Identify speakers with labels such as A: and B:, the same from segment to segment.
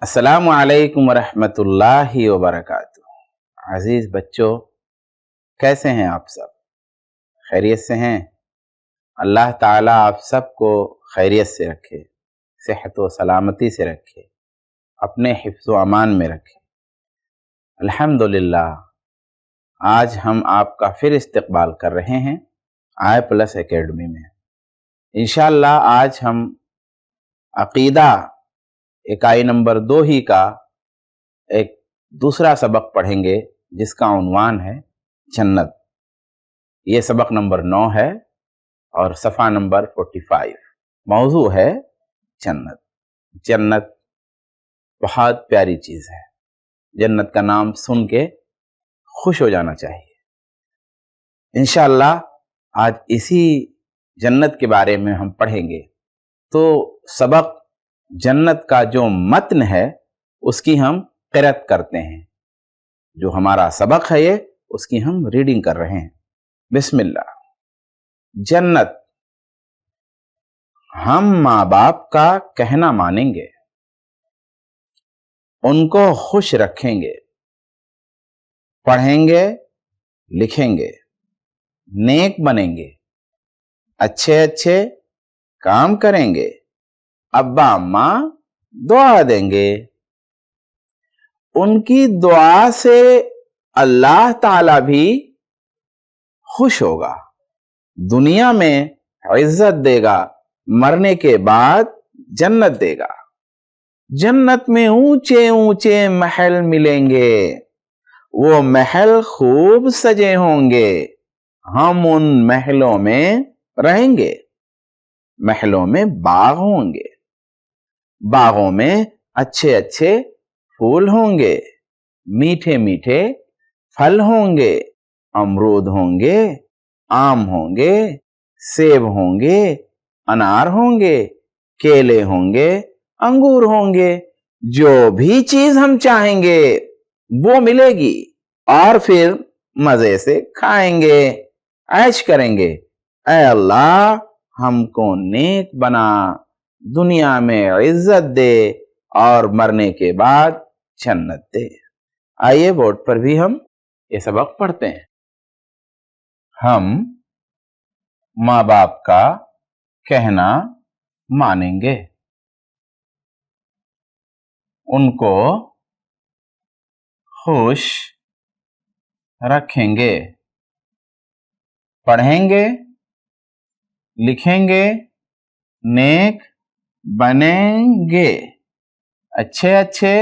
A: السلام علیکم ورحمۃ اللہ وبرکاتہ۔ عزیز بچوں، کیسے ہیں آپ سب؟ خیریت سے ہیں؟ اللہ تعالیٰ آپ سب کو خیریت سے رکھے، صحت و سلامتی سے رکھے، اپنے حفظ و امان میں رکھے۔ الحمدللہ، آج ہم آپ کا پھر استقبال کر رہے ہیں آئی پلس اکیڈمی میں۔ انشاءاللہ آج ہم عقیدہ اکائی نمبر 2 ہی کا ایک دوسرا سبق پڑھیں گے، جس کا عنوان ہے جنت۔ یہ سبق نمبر 9 ہے اور صفحہ نمبر 45۔ موضوع ہے جنت۔ جنت بہت پیاری چیز ہے، جنت کا نام سن کے خوش ہو جانا چاہیے۔ انشاءاللہ آج اسی جنت کے بارے میں ہم پڑھیں گے۔ تو سبق جنت کا جو متن ہے اس کی ہم قرأت کرتے ہیں، جو ہمارا سبق ہے یہ اس کی ہم ریڈنگ کر رہے ہیں۔ بسم اللہ۔ جنت، ہم ماں باپ کا کہنا مانیں گے، ان کو خوش رکھیں گے، پڑھیں گے لکھیں گے، نیک بنیں گے، اچھے اچھے کام کریں گے، ابا اماں دعا دیں گے۔ ان کی دعا سے اللہ تعالی بھی خوش ہوگا، دنیا میں عزت دے گا، مرنے کے بعد جنت دے گا۔ جنت میں اونچے اونچے محل ملیں گے، وہ محل خوب سجے ہوں گے، ہم ان محلوں میں رہیں گے۔ محلوں میں باغ ہوں گے، باغوں میں اچھے اچھے پھول ہوں گے، میٹھے میٹھے پھل ہوں گے، امرود ہوں گے، آم ہوں گے، سیب ہوں گے، انار ہوں گے، کیلے ہوں گے، انگور ہوں گے۔ جو بھی چیز ہم چاہیں گے وہ ملے گی، اور پھر مزے سے کھائیں گے، عیش کریں گے۔ اے اللہ، ہم کو نیک بنا، دنیا میں عزت دے اور مرنے کے بعد جنت دے۔ آئیے بورڈ پر بھی ہم یہ سبق پڑھتے ہیں۔ ہم ماں باپ کا کہنا مانیں گے، ان کو خوش رکھیں گے، پڑھیں گے لکھیں گے، نیک بنیں گے، اچھے اچھے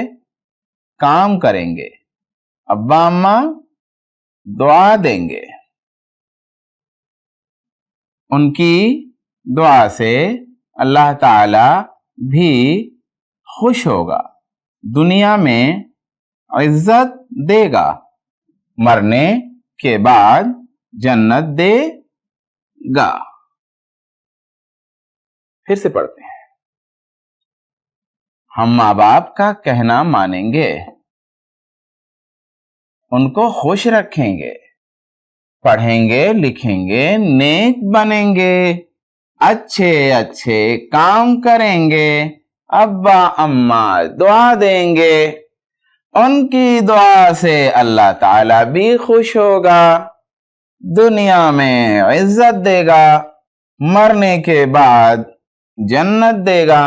A: کام کریں گے، ابا اماں دعا دیں گے۔ ان کی دعا سے اللہ تعالی بھی خوش ہوگا، دنیا میں عزت دے گا، مرنے کے بعد جنت دے گا۔ پھر سے پڑھتے ہیں۔ ہم ماں باپ کا کہنا مانیں گے، ان کو خوش رکھیں گے، پڑھیں گے لکھیں گے، نیک بنیں گے، اچھے اچھے کام کریں گے، ابا اماں دعا دیں گے۔ ان کی دعا سے اللہ تعالی بھی خوش ہوگا، دنیا میں عزت دے گا، مرنے کے بعد جنت دے گا۔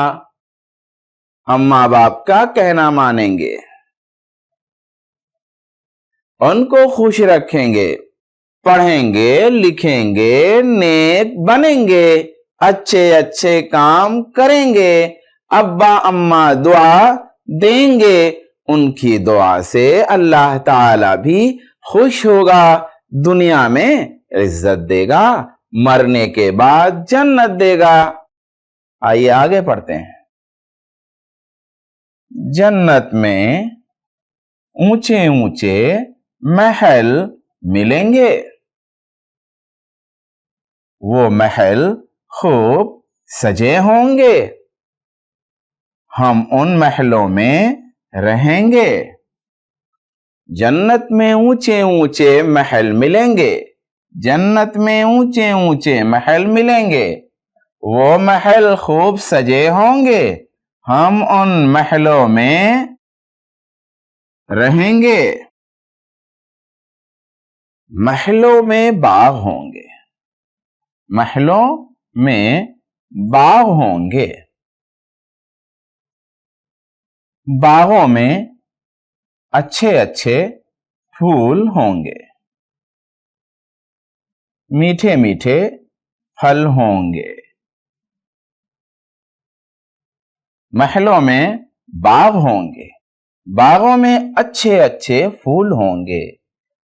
A: ہم ماں باپ کا کہنا مانیں گے، ان کو خوش رکھیں گے، پڑھیں گے لکھیں گے، نیک بنیں گے، اچھے اچھے کام کریں گے، ابا اماں دعا دیں گے۔ ان کی دعا سے اللہ تعالی بھی خوش ہوگا، دنیا میں عزت دے گا، مرنے کے بعد جنت دے گا۔ آئیے آگے پڑھتے ہیں۔ جنت میں اونچے اونچے محل ملیں گے، وہ محل خوب سجے ہوں گے، ہم ان محلوں میں رہیں گے۔ جنت میں اونچے اونچے محل ملیں گے، جنت میں اونچے اونچے محل ملیں گے، وہ محل خوب سجے ہوں گے، ہم ان محلوں میں رہیں گے. محلوں میں باغ ہوں گے. محلوں میں باغ ہوں گے. باغوں میں اچھے اچھے پھول ہوں گے. میٹھے میٹھے پھل ہوں گے. محلوں میں باغ ہوں گے. باغوں میں اچھے اچھے پھول ہوں گے.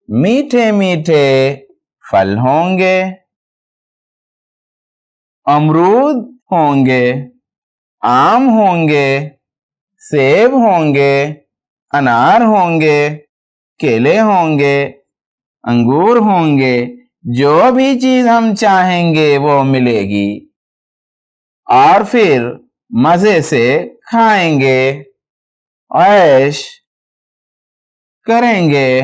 A: میٹھے میٹھے پھل ہوں گے. امرود ہوں گے. آم ہوں گے. سیب ہوں گے. انار ہوں گے. کیلے ہوں گے. انگور ہوں گے. جو بھی چیز ہم چاہیں گے وہ ملے گی اور پھر مزے سے کھائیں گے، عیش کریں گے.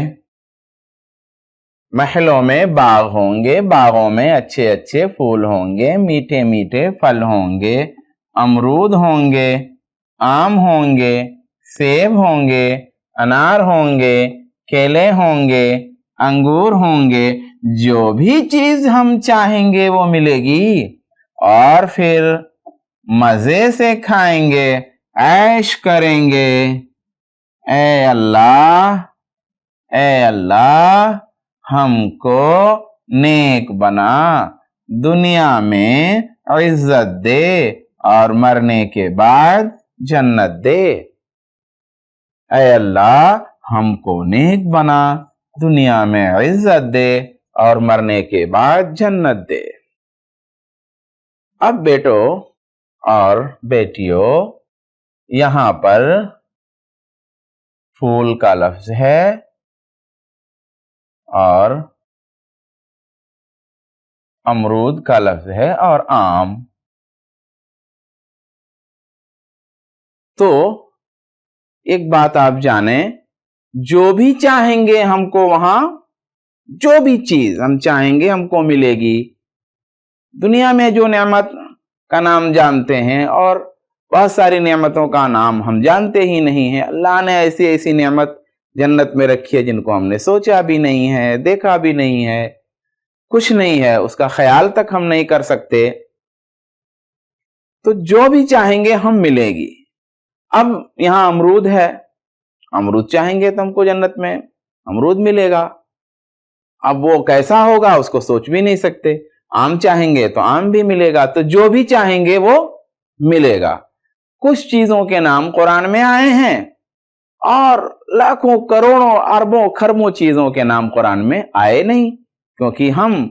A: محلوں میں باغ ہوں گے. باغوں میں اچھے اچھے پھول ہوں گے. میٹھے میٹھے پھل ہوں گے. امرود ہوں گے. آم ہوں گے. سیب ہوں گے. انار ہوں گے. کیلے ہوں گے. انگور ہوں گے. جو بھی چیز ہم چاہیں گے وہ ملے گی اور پھر مزے سے کھائیں گے، عیش کریں گے. اے اللہ ہم کو نیک بنا، دنیا میں عزت دے اور مرنے کے بعد جنت دے. اے اللہ ہم کو نیک بنا، دنیا میں عزت دے اور مرنے کے بعد جنت دے. اب بیٹو اور بیٹیوں، یہاں پر پھول کا لفظ ہے اور امرود کا لفظ ہے اور آم. تو ایک بات آپ جانیں، جو بھی چاہیں گے ہم کو وہاں، جو بھی چیز ہم چاہیں گے ہم کو ملے گی. دنیا میں جو نعمت کا نام جانتے ہیں اور بہت ساری نعمتوں کا نام ہم جانتے ہی نہیں ہیں. اللہ نے ایسی ایسی نعمت جنت میں رکھی ہے جن کو ہم نے سوچا بھی نہیں ہے، دیکھا بھی نہیں ہے، کچھ نہیں ہے، اس کا خیال تک ہم نہیں کر سکتے. تو جو بھی چاہیں گے ہم ملے گی. اب یہاں امرود ہے، امرود چاہیں گے تو ہم کو جنت میں امرود ملے گا. اب وہ کیسا ہوگا اس کو سوچ بھی نہیں سکتے. آم چاہیں گے تو آم بھی ملے گا. تو جو بھی چاہیں گے وہ ملے گا. کچھ چیزوں کے نام قرآن میں آئے ہیں اور لاکھوں کروڑوں اربوں خربوں چیزوں کے نام قرآن میں آئے نہیں، کیونکہ ہم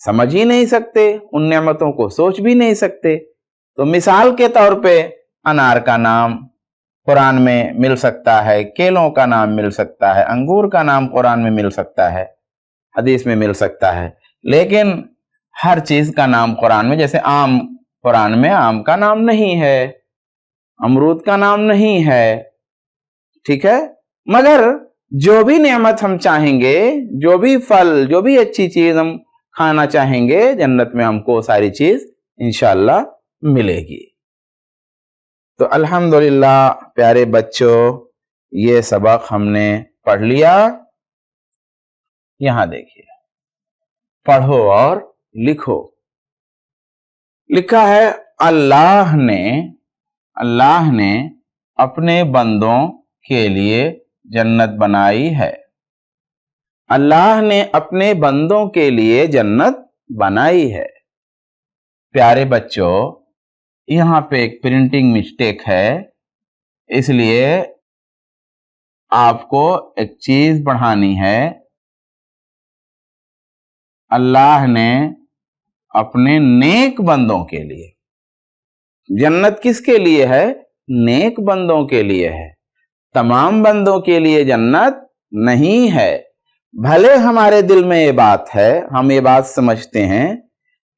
A: سمجھ ہی نہیں سکتے، ان نعمتوں کو سوچ بھی نہیں سکتے. تو مثال کے طور پہ انار کا نام قرآن میں مل سکتا ہے، کیلوں کا نام مل سکتا ہے، انگور کا نام قرآن میں مل سکتا ہے، حدیث میں مل سکتا ہے. لیکن ہر چیز کا نام قرآن میں، جیسے آم قرآن میں آم کا نام نہیں ہے، امرود کا نام نہیں ہے، ٹھیک ہے. مگر جو بھی نعمت ہم چاہیں گے، جو بھی پھل، جو بھی اچھی چیز ہم کھانا چاہیں گے، جنت میں ہم کو ساری چیز انشاءاللہ ملے گی. تو الحمدللہ پیارے بچوں، یہ سبق ہم نے پڑھ لیا. یہاں دیکھیے، پڑھو اور لکھو. لکھا ہے اللہ نے اپنے بندوں کے لیے جنت بنائی ہے. اللہ نے اپنے بندوں کے لیے جنت بنائی ہے. پیارے بچوں، یہاں پہ ایک پرنٹنگ مسٹیک ہے، اس لیے آپ کو ایک چیز پڑھانی ہے. اللہ نے اپنے نیک بندوں کے لیے، جنت کس کے لیے ہے؟ نیک بندوں کے لیے ہے. تمام بندوں کے لیے جنت نہیں ہے. بھلے ہمارے دل میں یہ بات ہے، ہم یہ بات سمجھتے ہیں،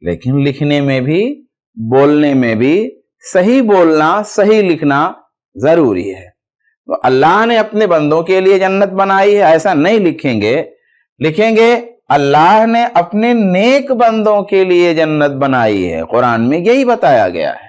A: لیکن لکھنے میں بھی، بولنے میں بھی صحیح بولنا، صحیح لکھنا ضروری ہے. تو اللہ نے اپنے بندوں کے لیے جنت بنائی ہے ایسا نہیں لکھیں گے اللہ نے اپنے نیک بندوں کے لیے جنت بنائی ہے. قرآن میں یہی بتایا گیا ہے.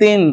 A: 3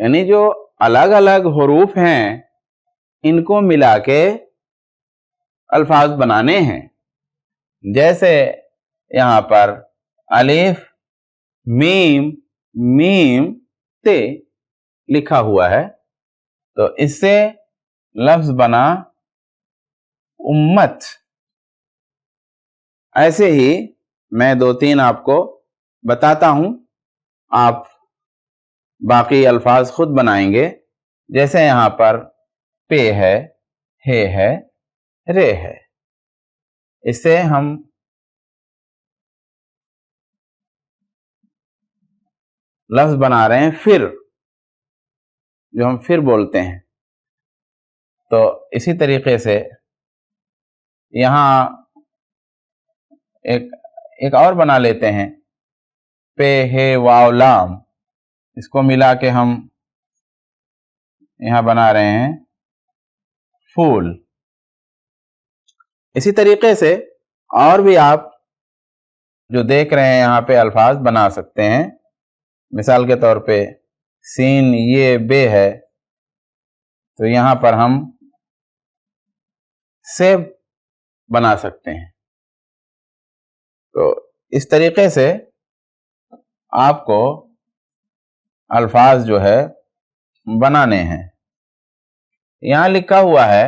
A: یعنی جو الگ الگ حروف ہیں ان کو ملا کے الفاظ بنانے ہیں. جیسے یہاں پر الف میم میم تے لکھا ہوا ہے تو اس سے لفظ بنا امت. ایسے ہی میں 2-3 آپ کو بتاتا ہوں، آپ باقی الفاظ خود بنائیں گے. جیسے یہاں پر پے ہے، ہے، رے ہے. اس سے ہم لفظ بنا رہے ہیں پھر، جو ہم پھر بولتے ہیں. تو اسی طریقے سے یہاں ایک اور بنا لیتے ہیں، پے ہے واو لام، اس کو ملا کے ہم یہاں بنا رہے ہیں پھول. اسی طریقے سے اور بھی آپ جو دیکھ رہے ہیں یہاں پہ الفاظ بنا سکتے ہیں. مثال کے طور پہ سین یہ بے ہے تو یہاں پر ہم سیب بنا سکتے ہیں. تو اس طریقے سے آپ کو الفاظ جو ہے بنانے ہیں. یہاں لکھا ہوا ہے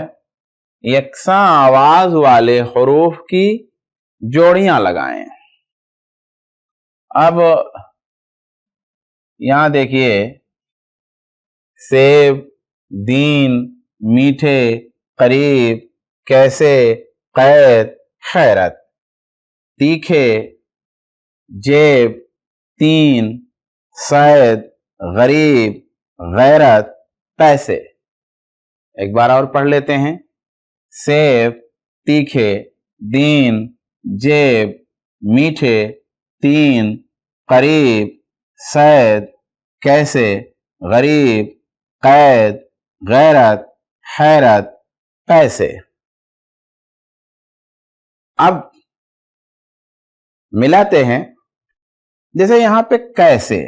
A: یکساں آواز والے حروف کی جوڑیاں لگائیں. اب یہاں دیکھیے سیب، دین، میٹھے، قریب، کیسے، قید، خیرت. تیکھے، جیب، تین، صید، غریب، غیرت، پیسے. ایک بار اور پڑھ لیتے ہیں. سیب، تیکھے، دین، جیب، میٹھے، تین، قریب، صید، کیسے، غریب، قید، غیرت، حیرت، پیسے. اب ملاتے ہیں. جیسے یہاں پہ کیسے،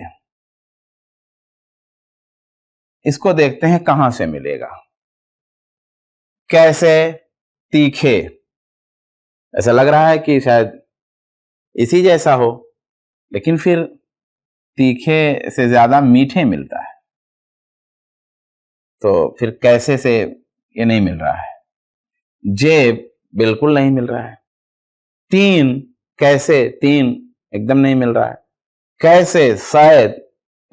A: اس کو دیکھتے ہیں کہاں سے ملے گا. کیسے تیکھے، ایسا لگ رہا ہے کہ شاید اسی جیسا ہو، لیکن پھر تیکھے سے زیادہ میٹھے ملتا ہے، تو پھر کیسے سے یہ نہیں مل رہا ہے. جیب بالکل نہیں مل رہا ہے. تین، کیسے تین ایک دم نہیں مل رہا ہے. کیسے صید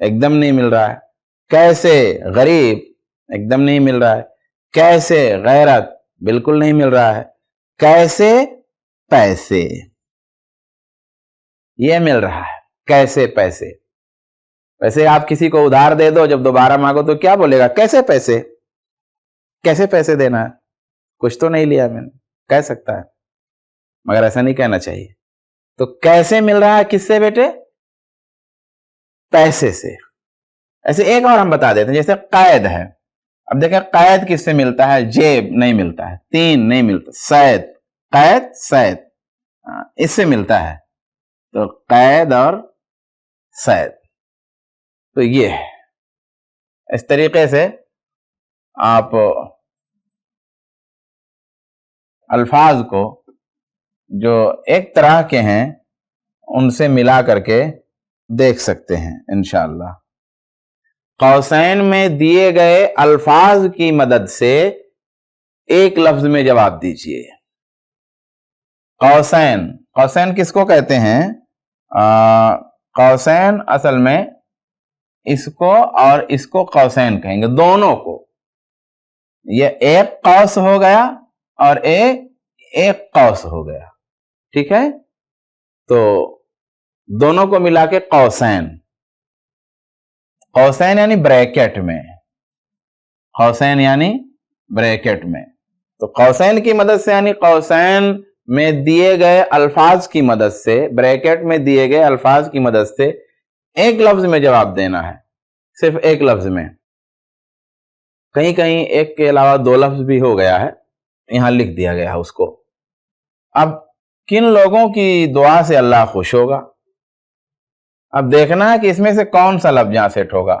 A: ایک دم نہیں مل رہا ہے. کیسے غریب ایک دم نہیں مل رہا ہے. کیسے غیرت بالکل نہیں مل رہا ہے. کیسے پیسے یہ مل رہا ہے. کیسے پیسے، ویسے آپ کسی کو ادھار دے دو، جب دوبارہ مانگو تو کیا بولے گا؟ کیسے پیسے، کیسے پیسے دینا ہے، کچھ تو نہیں لیا میں نے، کہہ سکتا ہے، مگر ایسا نہیں کہنا چاہیے. تو کیسے مل رہا ہے کس سے بیٹے؟ پیسے سے. ایسے ایک اور ہم بتا دیتے ہیں، جیسے قید ہے. اب دیکھیں قید کس سے ملتا ہے؟ جیب نہیں ملتا ہے، تین نہیں ملتا، صید، قید صید اس سے ملتا ہے. تو قید اور صید، تو یہ ہے. اس طریقے سے آپ الفاظ کو جو ایک طرح کے ہیں ان سے ملا کر کے دیکھ سکتے ہیں انشاءاللہ. قوسین میں دیے گئے الفاظ کی مدد سے ایک لفظ میں جواب دیجیے. قوسین، قوسین کس کو کہتے ہیں؟ قوسین اصل میں اس کو اور اس کو قوسین کہیں گے، دونوں کو. یہ ایک قوس ہو گیا اور ایک قوس ہو گیا، ٹھیک ہے؟ تو دونوں کو ملا کے قوسین. قوسین یعنی بریکٹ میں، قوسین یعنی بریکٹ میں. تو قوسین کی مدد سے، یعنی قوسین میں دیے گئے الفاظ کی مدد سے، بریکٹ میں دیے گئے الفاظ کی مدد سے ایک لفظ میں جواب دینا ہے، صرف ایک لفظ میں. کہیں کہیں ایک کے علاوہ دو لفظ بھی ہو گیا ہے، یہاں لکھ دیا گیا ہے اس کو. اب کن لوگوں کی دعا سے اللہ خوش ہوگا؟ اب دیکھنا ہے کہ اس میں سے کون سا لفظ یہاں سیٹ ہوگا.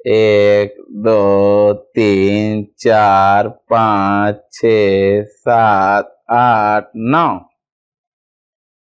A: 1 2 3 4 5 6 7 8 9,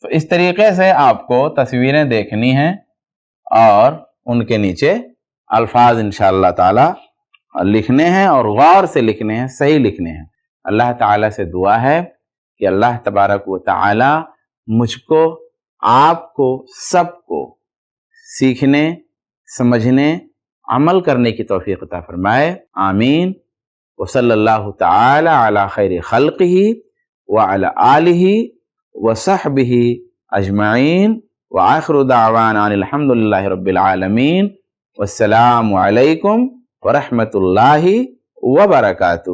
A: تو اس طریقے سے آپ کو تصویریں دیکھنی ہیں اور ان کے نیچے الفاظ انشاءاللہ تعالی لکھنے ہیں اور غور سے لکھنے ہیں، صحیح لکھنے ہیں۔ اللہ تعالیٰ سے دعا ہے کہ اللہ تبارک و تعالی مجھ کو، آپ کو، سب کو سیکھنے، سمجھنے، عمل کرنے کی توفیق عطا فرمائے، آمین۔ وصلی اللہ تعالی علی خیر خلقہ وعلی آلہ وصحبہ اجمعین، وآخر دعوانا ان الحمد للہ رب العالمین، والسلام علیکم ورحمۃ اللہ وبرکاتہ۔